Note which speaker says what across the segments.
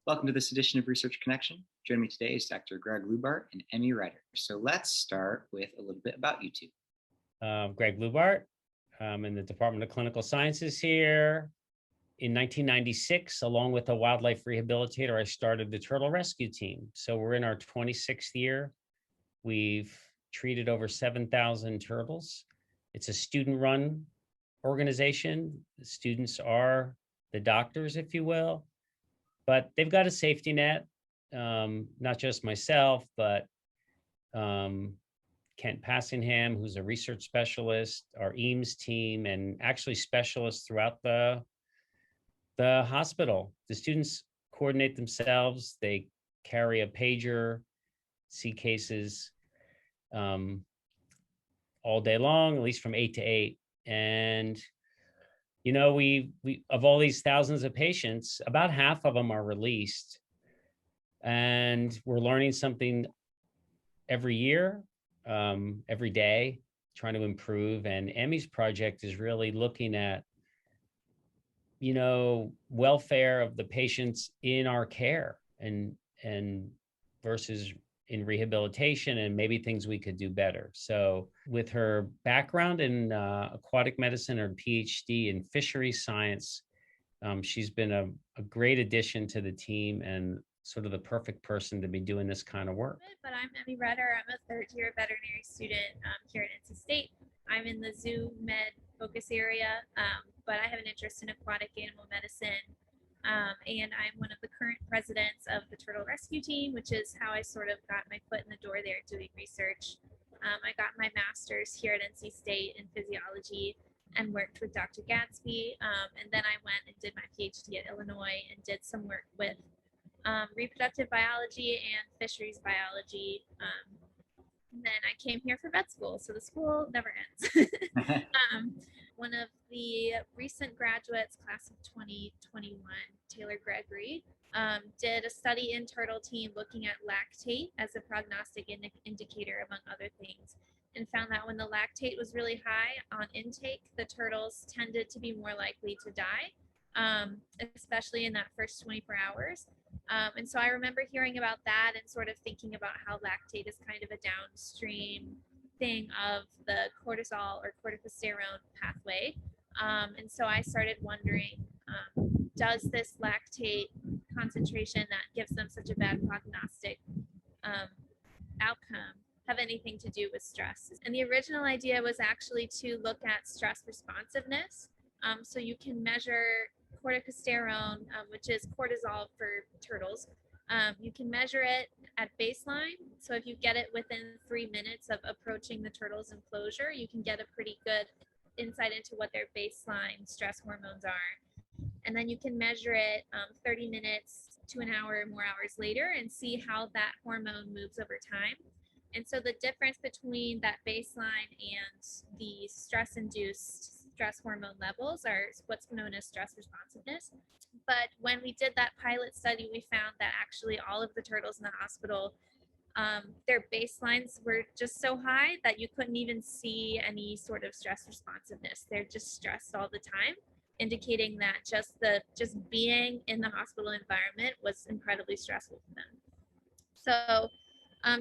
Speaker 1: Welcome to this edition of Research Connection. Joining me today is Dr. Greg Lewbart and Emmy Retter. So let's start with a little bit about you two.
Speaker 2: Greg Lewbart. I'm in the Department of Clinical Sciences here. In 1996, along with a wildlife rehabilitator, I started the turtle rescue team. So we're in our 26th year. We've treated over 7,000 turtles. It's a student-run organization. The students are the doctors, if you will, but they've got a safety net. Not just myself, but Kent Passingham, who's a research specialist, our EAMS team, and actually specialists throughout the hospital. The students coordinate themselves. They carry a pager, see cases all day long, at least from 8 to 8. And, you know, we of all these thousands of patients, about half of them are released. And we're learning something every year, every day, trying to improve. And Emmy's project is really looking at, you know, welfare of the patients in our care and versus in rehabilitation and maybe things we could do better. So with her background in aquatic medicine, her PhD in fisheries science, she's been a great addition to the team and sort of the perfect person to be doing this kind of work.
Speaker 3: But I'm Emmy Retter. I'm a third-year veterinary student here at NC State. I'm in the zoo med focus area, but I have an interest in aquatic animal medicine. And I'm one of the current presidents of the turtle rescue team, which is how I sort of got my foot in the door there doing research. I got my master's here at NC State in physiology and worked with Dr. Gadsby. And then I went and did my PhD at Illinois and did some work with reproductive biology and fisheries biology. And then I came here for vet school, so the school never ends. One of the recent graduates, class of 2021, Taylor Gregory, did a study in turtle team looking at lactate as a prognostic indicator, among other things, and found that when the lactate was really high on intake, the turtles tended to be more likely to die, especially in that first 24 hours. And so I remember hearing about that and sort of thinking about how lactate is kind of a downstream thing of the cortisol or corticosterone pathway. And so I started wondering, does this lactate concentration that gives them such a bad prognostic outcome have anything to do with stress? And the original idea was actually to look at stress responsiveness. So you can measure corticosterone, which is cortisol for turtles. You can measure it at baseline. So if you get it within 3 minutes of approaching the turtle's enclosure, you can get a pretty good insight into what their baseline stress hormones are. And then you can measure it 30 minutes to an hour or more hours later and see how that hormone moves over time. And so the difference between that baseline and the stress-induced stress hormone levels are what's known as stress responsiveness. But when we did that pilot study, we found that actually all of the turtles in the hospital, their baselines were just so high that you couldn't even see any sort of stress responsiveness. They're just stressed all the time, indicating that just being in the hospital environment was incredibly stressful for them. So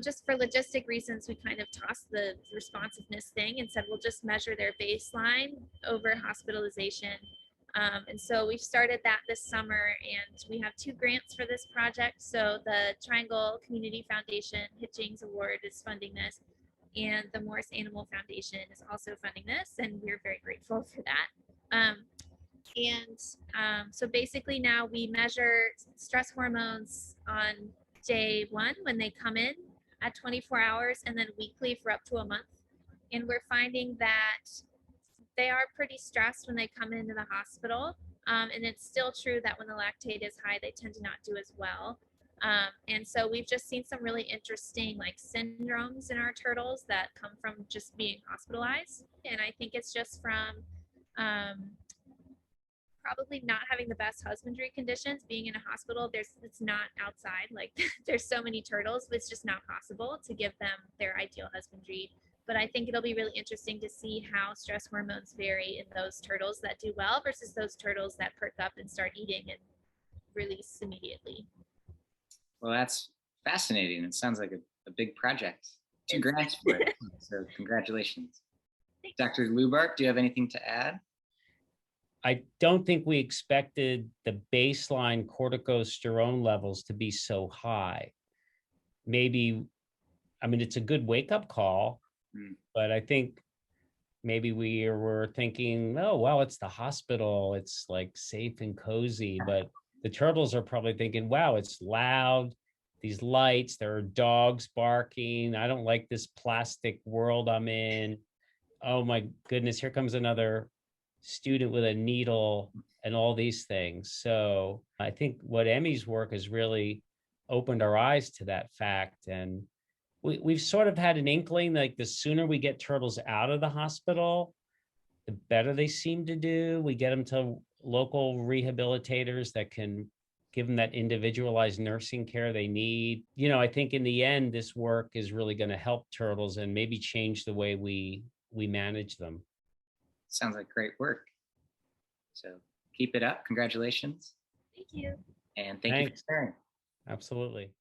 Speaker 3: just for logistic reasons, we kind of tossed the responsiveness thing and said, we'll just measure their baseline over hospitalization. And so we've started that this summer, and we have 2 grants for this project. So the Triangle Community Foundation Hitchings Award is funding this, and the Morris Animal Foundation is also funding this, and we're very grateful for that. So basically now we measure stress hormones on day 1 when they come in at 24 hours and then weekly for up to a month. And we're finding that they are pretty stressed when they come into the hospital. And it's still true that when the lactate is high, they tend to not do as well. And so we've just seen some really interesting like syndromes in our turtles that come from just being hospitalized. And I think it's just from probably not having the best husbandry conditions. Being in a hospital, it's not outside. Like there's so many turtles, it's just not possible to give them their ideal husbandry. But I think it'll be really interesting to see how stress hormones vary in those turtles that do well versus those turtles that perk up and start eating and release immediately.
Speaker 1: Well, that's fascinating. It sounds like a big project. 2
Speaker 3: It's-
Speaker 1: grants for it. So congratulations.
Speaker 3: Thanks.
Speaker 1: Dr. Lewbart, do you have anything to add?
Speaker 2: I don't think we expected the baseline corticosterone levels to be so high. Maybe, I mean, it's a good wake up call,
Speaker 1: Mm.
Speaker 2: but I think maybe we were thinking, oh, well, it's the hospital. It's like safe and cozy. But the turtles are probably thinking, wow, it's loud. These lights, there are dogs barking. I don't like this plastic world I'm in. Oh my goodness, here comes another student with a needle and all these things. So I think what Emmy's work has really opened our eyes to that fact. And we've sort of had an inkling, like the sooner we get turtles out of the hospital, the better they seem to do. We get them to local rehabilitators that can give them that individualized nursing care they need. You know, I think in the end, this work is really going to help turtles and maybe change the way we manage them.
Speaker 1: Sounds like great work. So keep it up. Congratulations.
Speaker 3: Thank you.
Speaker 1: And thank you for
Speaker 2: Thanks.
Speaker 1: sharing.
Speaker 2: Absolutely.